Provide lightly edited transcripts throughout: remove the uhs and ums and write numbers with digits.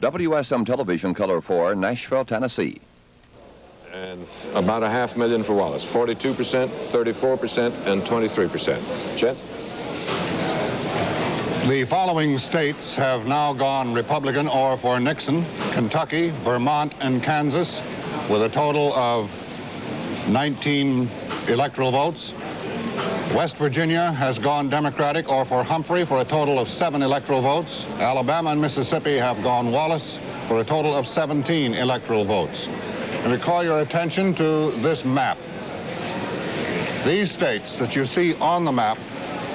WSM Television, Color 4, Nashville, Tennessee. And about 500,000 for Wallace. 42%, 34%, and 23%. Chet? The following states have now gone Republican or for Nixon: Kentucky, Vermont, and Kansas, with a total of 19 electoral votes. West Virginia has gone Democratic or for Humphrey for a total of 7 electoral votes. Alabama and Mississippi have gone Wallace for a total of 17 electoral votes. And we call your attention to this map. These states that you see on the map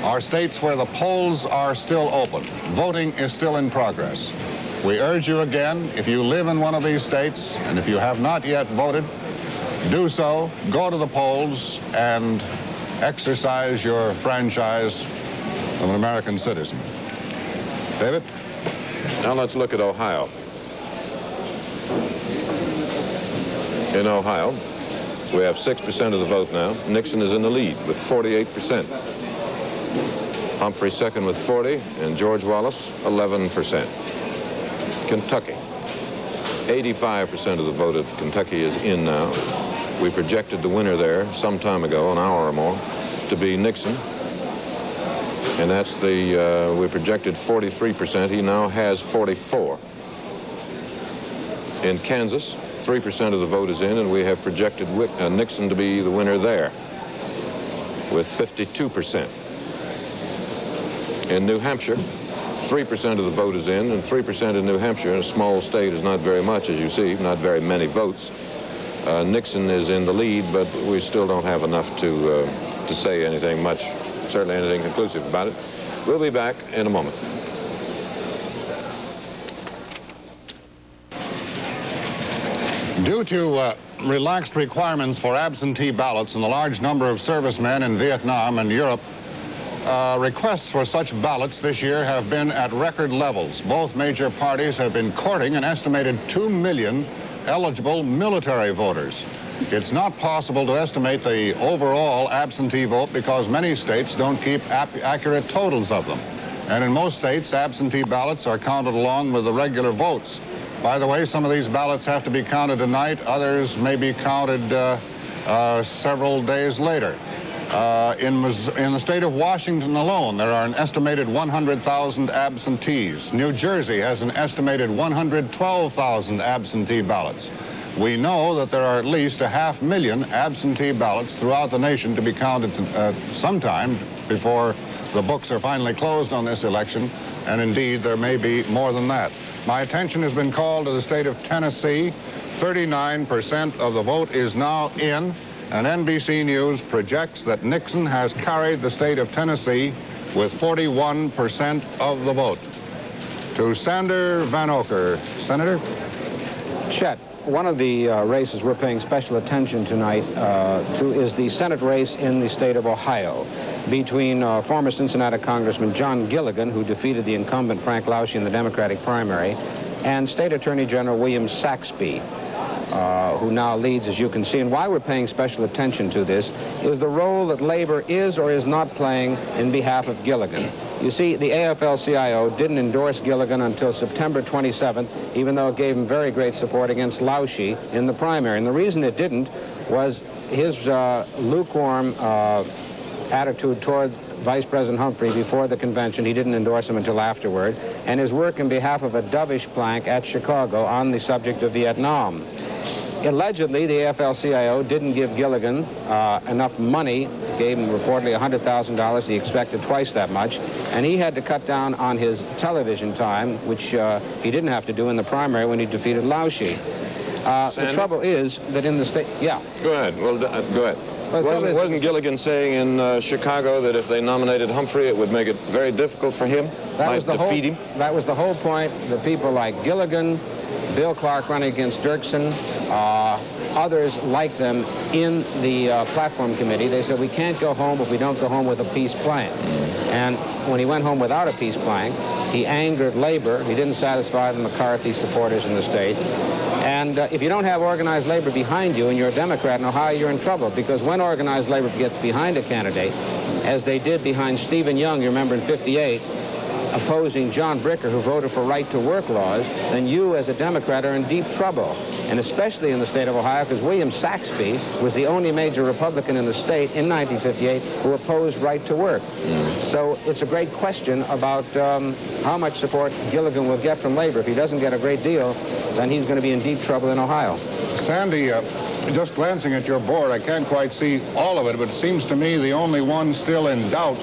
are states where the polls are still open. Voting is still in progress. We urge you again, if you live in one of these states, and if you have not yet voted, do so. Go to the polls and exercise your franchise of an American citizen. David? Now let's look at Ohio. In Ohio, we have 6% of the vote now. Nixon is in the lead with 48%. Humphrey second with 40, and George Wallace 11%. Kentucky, 85% of the vote of Kentucky is in now. We projected the winner there some time ago, an hour or more, to be Nixon. And that's we projected 43%. He now has 44. In Kansas, 3% of the vote is in, and we have projected Nixon to be the winner there with 52%. In New Hampshire, 3% of the vote is in, and 3% in New Hampshire, in a small state, is not very much, as you see, not very many votes. Nixon is in the lead, but we still don't have enough to say anything much, certainly anything conclusive about it. We'll be back in a moment. Due to relaxed requirements for absentee ballots and the large number of servicemen in Vietnam and Europe, requests for such ballots this year have been at record levels. Both major parties have been courting an estimated 2 million eligible military voters. It's not possible to estimate the overall absentee vote because many states don't keep accurate totals of them. And in most states, absentee ballots are counted along with the regular votes. By the way, some of these ballots have to be counted tonight. Others may be counted several days later. In the state of Washington alone, there are an estimated 100,000 absentees. New Jersey has an estimated 112,000 absentee ballots. We know that there are at least 500,000 absentee ballots throughout the nation to be counted sometime before the books are finally closed on this election, and indeed there may be more than that. My attention has been called to the state of Tennessee. 39% of the vote is now in, and NBC News projects that Nixon has carried the state of Tennessee with 41% of the vote. To Sander Van Oker. Senator? Chet, one of the races we're paying special attention tonight to is the Senate race in the state of Ohio between former Cincinnati Congressman John Gilligan, who defeated the incumbent Frank Lausche in the Democratic primary, and State Attorney General William Saxby, who now leads, as you can see. And why we're paying special attention to this is the role that labor is or is not playing in behalf of Gilligan. You see, the AFL-CIO didn't endorse Gilligan until September 27th, even though it gave him very great support against Lausche in the primary. And the reason it didn't was his lukewarm attitude toward Vice President Humphrey before the convention. He didn't endorse him until afterward. And his work in behalf of a dovish plank at Chicago on the subject of Vietnam. Allegedly, the AFL-CIO didn't give Gilligan enough money, gave him reportedly $100,000. He expected twice that much, and he had to cut down on his television time, which he didn't have to do in the primary when he defeated Lausche. The trouble is that in the state... Yeah. Go ahead. Well, go ahead. Wasn't Gilligan saying in Chicago that if they nominated Humphrey, it would make it very difficult for him? That was the whole point. The people like Gilligan, Bill Clark running against Dirksen, others like them in the platform committee, they said we can't go home if we don't go home with a peace plan. And when he went home without a peace plan, he angered labor. He didn't satisfy the McCarthy supporters in the state. And if you don't have organized labor behind you and you're a Democrat in Ohio, you're in trouble, because when organized labor gets behind a candidate, as they did behind Stephen Young, you remember in '58, opposing John Bricker, who voted for right-to-work laws, then you as a Democrat are in deep trouble. And especially in the state of Ohio, because William Saxby was the only major Republican in the state in 1958 who opposed right-to-work. So it's a great question about how much support Gilligan will get from labor. If he doesn't get a great deal, then he's going to be in deep trouble in Ohio. Sandy, just glancing at your board, I can't quite see all of it, but it seems to me the only one still in doubt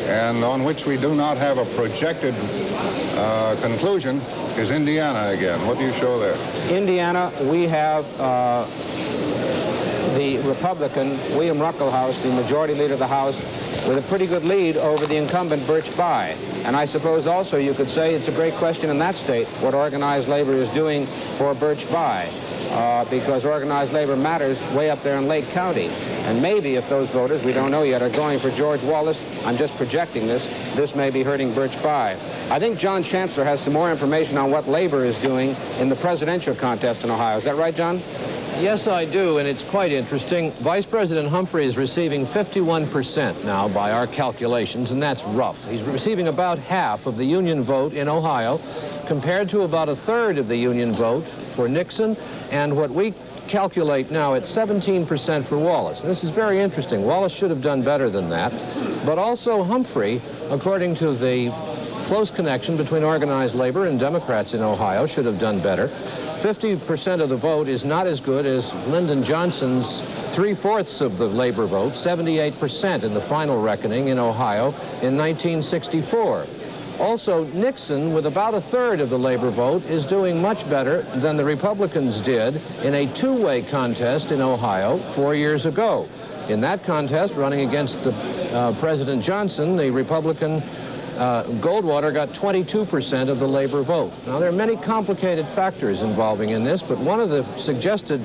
and on which we do not have a projected conclusion is Indiana again. What do you show there? Indiana, we have the Republican, William Ruckelhaus, the majority leader of the House, with a pretty good lead over the incumbent Birch Bayh. And I suppose also you could say it's a great question in that state what organized labor is doing for Birch Bayh, because organized labor matters way up there in Lake County. And maybe if those voters, we don't know yet, are going for George Wallace, I'm just projecting this may be hurting Birch Bayh. I think John Chancellor has some more information on what labor is doing in the presidential contest in Ohio. Is that right, John? Yes, I do, and it's quite interesting. Vice President Humphrey is receiving 51% now by our calculations, and that's rough. He's receiving about half of the Union vote in Ohio, compared to about a third of the Union vote for Nixon, and what we calculate now at 17% for Wallace. And this is very interesting. Wallace should have done better than that, but also Humphrey, according to the close connection between organized labor and Democrats in Ohio, should have done better. 50% of the vote is not as good as Lyndon Johnson's 3/4 of the labor vote, 78% in the final reckoning in Ohio in 1964. Also, Nixon, with about a third of the labor vote, is doing much better than the Republicans did in a two-way contest in Ohio 4 years ago. In that contest, running against President Johnson, the Republican Goldwater got 22% of the labor vote. Now, there are many complicated factors involving in this, but one of the suggested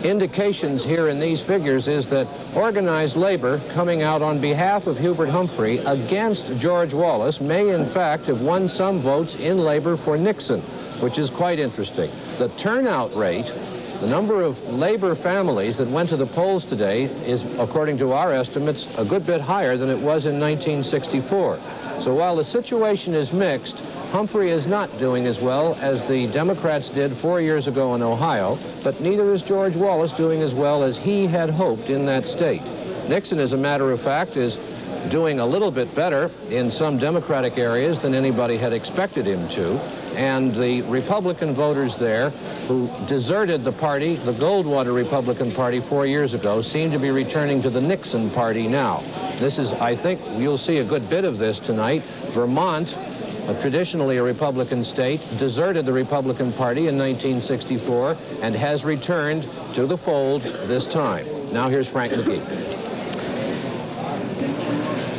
indications here in these figures is that organized labor coming out on behalf of Hubert Humphrey against George Wallace may in fact have won some votes in labor for Nixon, which is quite interesting. The turnout rate, the number of labor families that went to the polls today is, according to our estimates, a good bit higher than it was in 1964. So while the situation is mixed, Humphrey is not doing as well as the Democrats did 4 years ago in Ohio, but neither is George Wallace doing as well as he had hoped in that state. Nixon, as a matter of fact, is doing a little bit better in some Democratic areas than anybody had expected him to, and the Republican voters there who deserted the party, the Goldwater Republican Party 4 years ago, seem to be returning to the Nixon Party now. This is, I think, you'll see a good bit of this tonight. Vermont, traditionally a Republican state, deserted the Republican Party in 1964 and has returned to the fold this time. Now here's Frank McGee.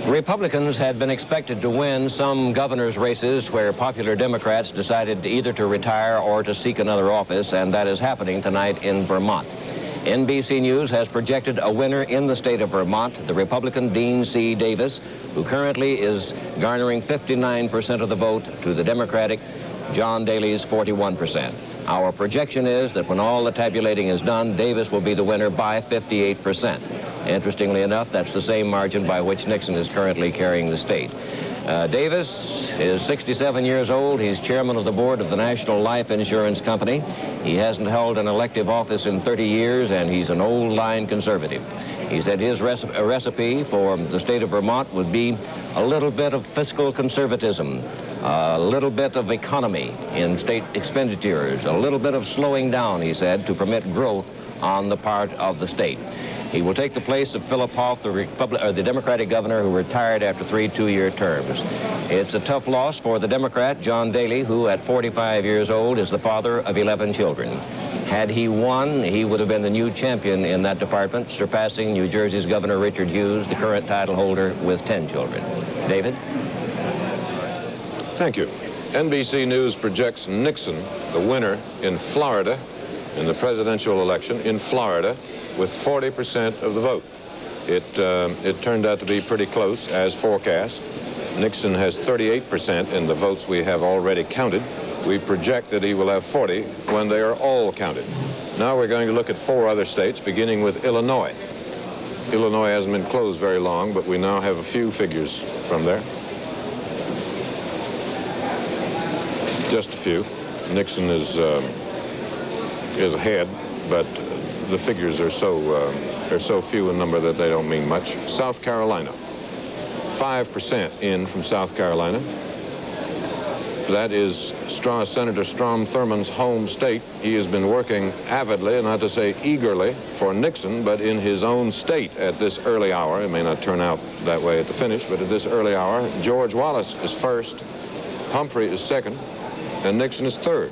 Republicans had been expected to win some governor's races where popular Democrats decided either to retire or to seek another office, and that is happening tonight in Vermont. NBC News has projected a winner in the state of Vermont, the Republican Dean C. Davis, who currently is garnering 59% of the vote to the Democratic John Daley's 41%. Our projection is that when all the tabulating is done, Davis will be the winner by 58%. Interestingly enough, that's the same margin by which Nixon is currently carrying the state. Davis is 67 years old. He's chairman of the board of the National Life Insurance Company. He hasn't held an elective office in 30 years, and he's an old-line conservative. He said his recipe for the state of Vermont would be a little bit of fiscal conservatism, a little bit of economy in state expenditures, a little bit of slowing down, he said, to permit growth on the part of the state. He will take the place of Philip Hoff, the Democratic governor who retired after 3 two-year terms. It's a tough loss for the Democrat, John Daley, who at 45 years old is the father of 11 children. Had he won, he would have been the new champion in that department, surpassing New Jersey's Governor Richard Hughes, the current title holder, with 10 children. David? Thank you. NBC News projects Nixon the winner in Florida, in the presidential election in Florida, with 40% of the vote. It turned out to be pretty close, as forecast. Nixon has 38% in the votes we have already counted. We project that he will have 40 when they are all counted. Now we're going to look at 4 other states, beginning with Illinois. Illinois hasn't been closed very long, but we now have a few figures from there. Just a few. Nixon is ahead, but the figures are so few in number that they don't mean much. South Carolina, 5% in from South Carolina. That is Senator Strom Thurmond's home state. He has been working avidly, not to say eagerly, for Nixon, but in his own state at this early hour. It may not turn out that way at the finish, but at this early hour, George Wallace is first, Humphrey is second, and Nixon is third.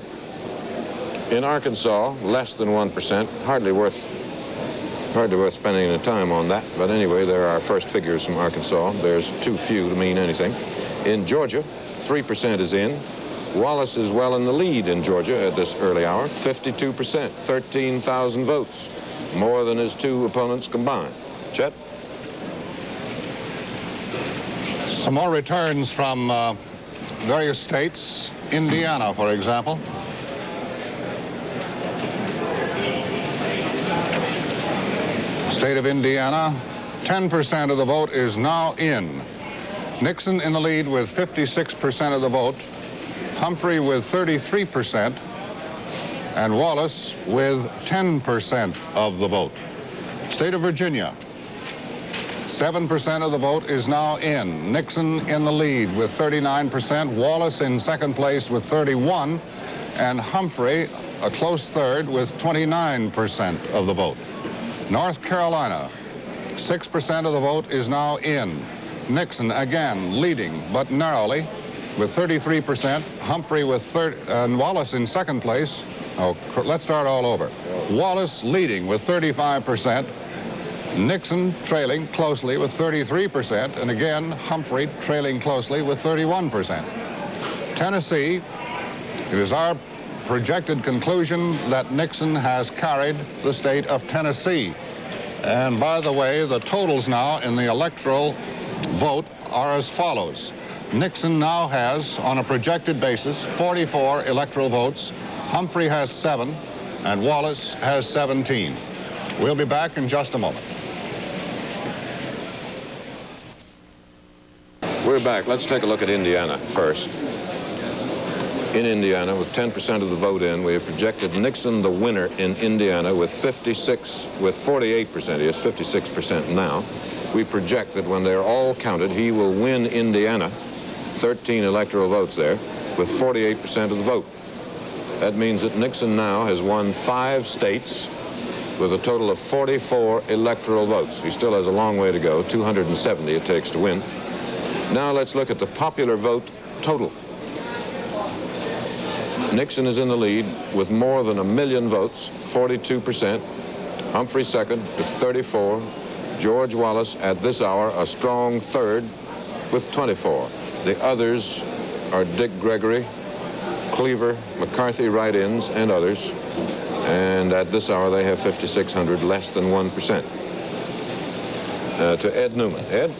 In Arkansas, less than 1%, hardly worth spending any time on that. But anyway, there are our first figures from Arkansas. There's too few to mean anything. In Georgia, 3% is in. Wallace is well in the lead in Georgia at this early hour, 52%, 13,000 votes, more than his two opponents combined. Chet? Some more returns from various states. Indiana, for example. State of Indiana, 10% of the vote is now in. Nixon in the lead with 56% of the vote, Humphrey with 33%, and Wallace with 10% of the vote. State of Virginia, 7% of the vote is now in. Nixon in the lead with 39%, Wallace in second place with 31%, and Humphrey a close third with 29% of the vote. North Carolina, 6% of the vote is now in. Nixon again leading, but narrowly, with 33%. Humphrey with and Wallace in second place. Oh, let's start all over. Wallace leading with 35%. Nixon trailing closely with 33%, and again Humphrey trailing closely with 31%. Tennessee, it is our projected conclusion that Nixon has carried the state of Tennessee. And by the way, the totals now in the electoral vote are as follows. Nixon now has, on a projected basis, 44 electoral votes. Humphrey has 7, and Wallace has 17. We'll be back in just a moment. We're back. Let's take a look at Indiana first. In Indiana, with 10% of the vote in, we have projected Nixon the winner in Indiana with 48%. He has 56% now. We project that when they're all counted, he will win Indiana, 13 electoral votes there, with 48% of the vote. That means that Nixon now has won 5 states with a total of 44 electoral votes. He still has a long way to go, 270 it takes to win. Now let's look at the popular vote total. Nixon is in the lead with more than 1 million votes, 42%. Humphrey second with 34. George Wallace at this hour a strong third with 24. The others are Dick Gregory, Cleaver, McCarthy write-ins, and others. And at this hour they have 5,600, less than 1%. To Ed Newman. Ed?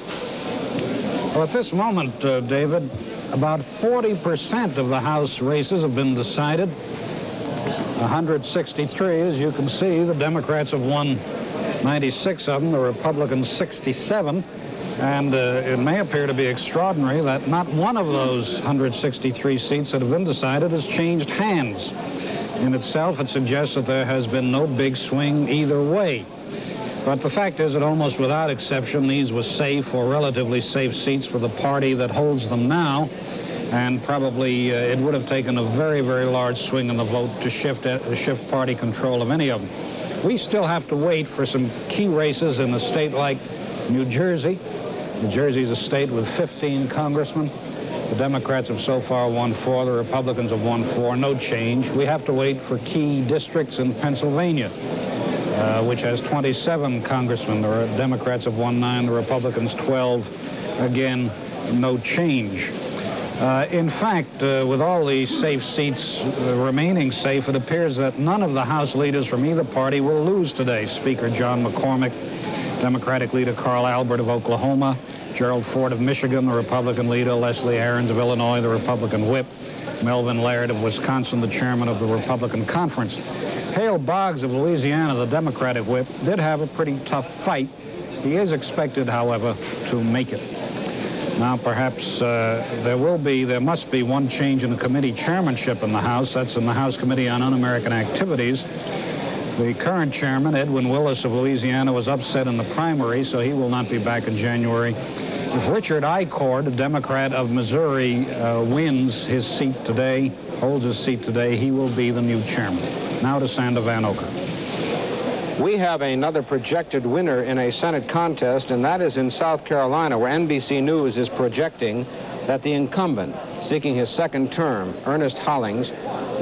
Well, at this moment, David, about 40% of the House races have been decided. 163, as you can see. The Democrats have won 96 of them, the Republicans 67. And it may appear to be extraordinary that not one of those 163 seats that have been decided has changed hands. In itself, it suggests that there has been no big swing either way. But the fact is that almost without exception, these were safe or relatively safe seats for the party that holds them now. And probably it would have taken a very, very large swing in the vote to shift party control of any of them. We still have to wait for some key races in a state like New Jersey. New Jersey is a state with 15 congressmen. The Democrats have so far won 4. The Republicans have won 4. No change. We have to wait for key districts in Pennsylvania, which has 27 congressmen. The Democrats have won 9. The Republicans 12. Again, no change. In fact, with all these safe seats remaining safe, it appears that none of the House leaders from either party will lose today. Speaker John McCormick, Democratic leader Carl Albert of Oklahoma, Gerald Ford of Michigan, the Republican leader, Leslie Aarons of Illinois, the Republican whip, Melvin Laird of Wisconsin, the chairman of the Republican Conference. Hale Boggs of Louisiana, the Democratic whip, did have a pretty tough fight. He is expected, however, to make it. Now, perhaps there must be one change in the committee chairmanship in the House. That's in the House Committee on Un-American Activities. The current chairman, Edwin Willis of Louisiana, was upset in the primary, so he will not be back in January. If Richard Icord, a Democrat of Missouri, wins his seat today, holds his seat today, he will be the new chairman. Now to Sander Van Oker. We have another projected winner in a Senate contest, and that is in South Carolina, where NBC News is projecting that the incumbent, seeking his second term, Ernest Hollings,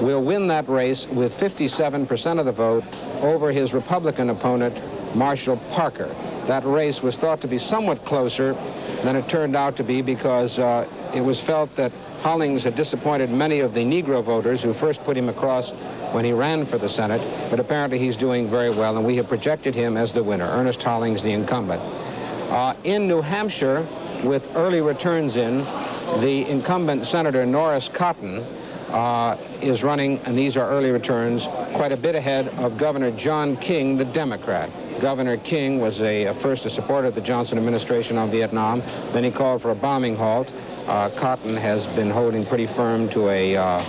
will win that race with 57% of the vote over his Republican opponent, Marshall Parker. That race was thought to be somewhat closer than it turned out to be because it was felt that Hollings had disappointed many of the Negro voters who first put him across when he ran for the Senate, but apparently he's doing very well, and we have projected him as the winner, Ernest Hollings, the incumbent. In New Hampshire, with early returns in, the incumbent Senator Norris Cotton is running, and these are early returns, quite a bit ahead of Governor John King, the Democrat. Governor King was first a supporter of the Johnson administration on Vietnam. Then he called for a bombing halt. Cotton has been holding pretty firm to a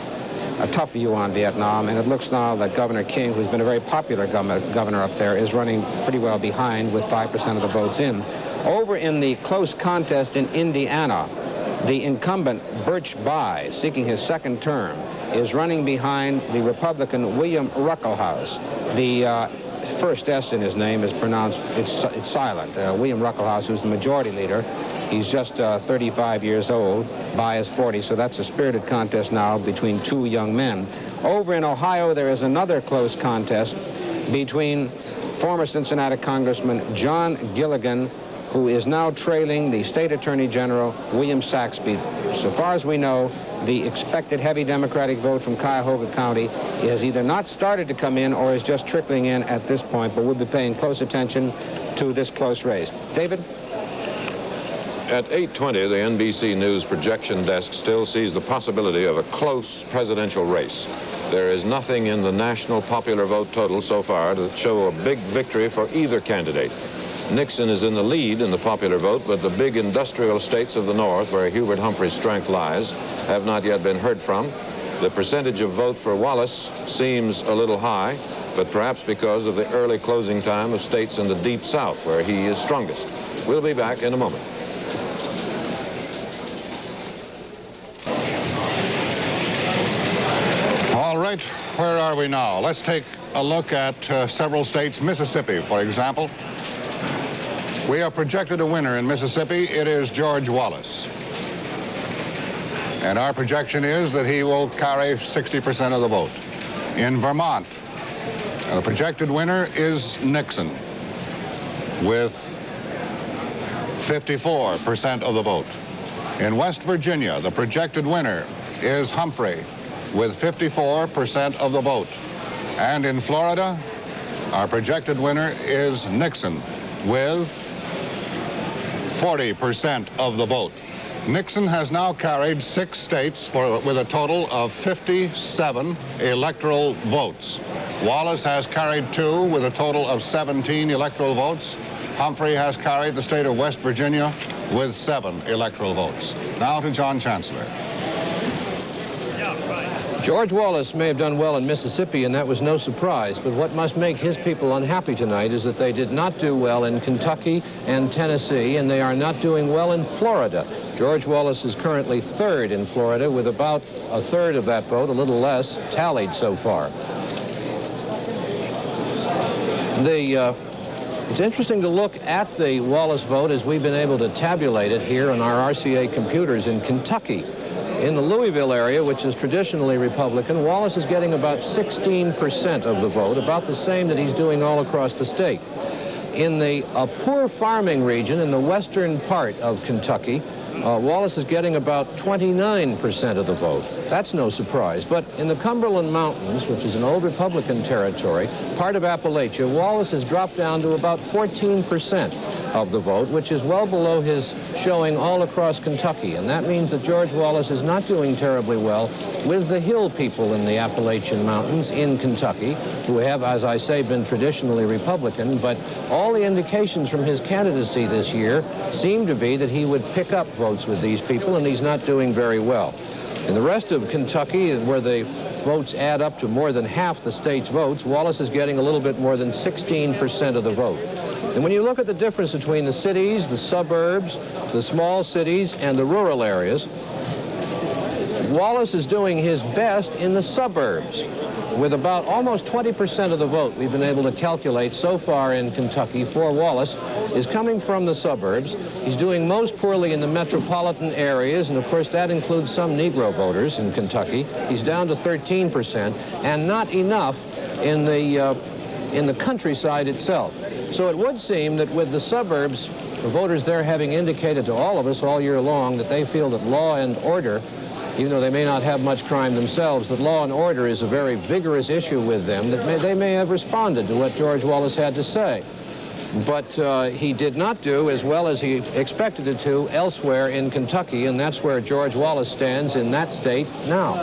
tough view on Vietnam, and it looks now that Governor King, who's been a very popular governor up there, is running pretty well behind with 5% of the votes in. Over in the close contest in Indiana, the incumbent Birch Bayh, seeking his second term, is running behind the Republican William Ruckelshaus. The first S in his name is pronounced, it's silent. William Ruckelshaus, who's the majority leader, he's just 35 years old. Bayh is 40, so that's a spirited contest now between two young men. Over in Ohio, there is another close contest between former Cincinnati Congressman John Gilligan, who is now trailing the State Attorney General, William Saxby. So far as we know, the expected heavy Democratic vote from Cuyahoga County has either not started to come in or is just trickling in at this point, but we'll be paying close attention to this close race. David? At 8:20, the NBC News projection desk still sees the possibility of a close presidential race. There is nothing in the national popular vote total so far to show a big victory for either candidate. Nixon is in the lead in the popular vote, but the big industrial states of the North, where Hubert Humphrey's strength lies, have not yet been heard from. The percentage of vote for Wallace seems a little high, but perhaps because of the early closing time of states in the Deep South, where he is strongest. We'll be back in a moment. All right, where are we now? Let's take a look at several states. Mississippi, for example. We have projected a winner in Mississippi. It is George Wallace. And our projection is that he will carry 60% of the vote. In Vermont, the projected winner is Nixon with 54% of the vote. In West Virginia, the projected winner is Humphrey with 54% of the vote. And in Florida, our projected winner is Nixon with 40% of the vote. Nixon has now carried 6 states with a total of 57 electoral votes. Wallace has carried 2 with a total of 17 electoral votes. Humphrey has carried the state of West Virginia with 7 electoral votes. Now to John Chancellor. George Wallace may have done well in Mississippi, and that was no surprise, but what must make his people unhappy tonight is that they did not do well in Kentucky and Tennessee, and they are not doing well in Florida. George Wallace is currently 3rd in Florida with about a third of that vote, a little less, tallied so far. It's interesting to look at the Wallace vote as we've been able to tabulate it here on our RCA computers in Kentucky. In the Louisville area, which is traditionally Republican, Wallace is getting about 16% of the vote, about the same that he's doing all across the state. In the poor farming region in the western part of Kentucky, Wallace is getting about 29% of the vote. That's no surprise. But in the Cumberland Mountains, which is an old Republican territory, part of Appalachia, Wallace has dropped down to about 14%. of the vote, which is well below his showing all across Kentucky. And that means that George Wallace is not doing terribly well with the hill people in the Appalachian Mountains in Kentucky, who have, as I say, been traditionally Republican. But all the indications from his candidacy this year seem to be that he would pick up votes with these people, and he's not doing very well. In the rest of Kentucky, where the votes add up to more than half the state's votes, Wallace is getting a little bit more than 16% of the vote. And when you look at the difference between the cities, the suburbs, the small cities, and the rural areas, Wallace is doing his best in the suburbs, with about almost 20% of the vote we've been able to calculate so far in Kentucky for Wallace is coming from the suburbs. He's doing most poorly in the metropolitan areas, and of course that includes some Negro voters in Kentucky. He's down to 13%, and not enough in the countryside itself. So it would seem that with the suburbs, the voters there having indicated to all of us all year long that they feel that law and order, even though they may not have much crime themselves, that law and order is a very vigorous issue with them, that they may have responded to what George Wallace had to say. But he did not do as well as he expected it to elsewhere in Kentucky, and that's where George Wallace stands in that state now.